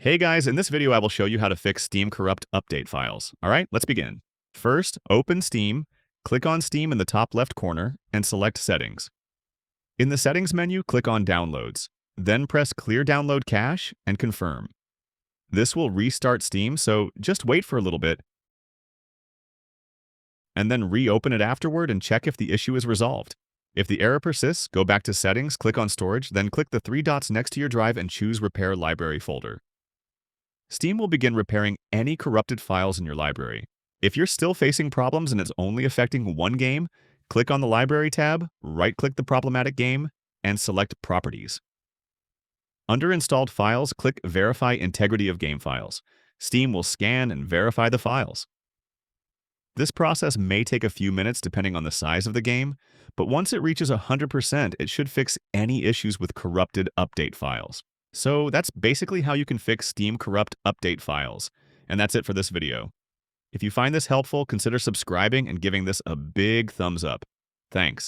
Hey guys, in this video I will show you how to fix Steam corrupt update files. Alright, let's begin. First, open Steam, click on Steam in the top left corner, and select Settings. In the Settings menu, click on Downloads. Then press Clear Download Cache and confirm. This will restart Steam, so just wait for a little bit, and then reopen it afterward and check if the issue is resolved. If the error persists, go back to Settings, click on Storage, then click the three dots next to your drive and choose Repair Library folder. Steam will begin repairing any corrupted files in your library. If you're still facing problems and it's only affecting one game, click on the Library tab, right-click the problematic game, and select Properties. Under Installed Files, click Verify Integrity of Game Files. Steam will scan and verify the files. This process may take a few minutes depending on the size of the game, but once it reaches 100%, it should fix any issues with corrupted update files. So that's basically how you can fix Steam corrupt update files. And that's it for this video. If you find this helpful, consider subscribing and giving this a big thumbs up. Thanks.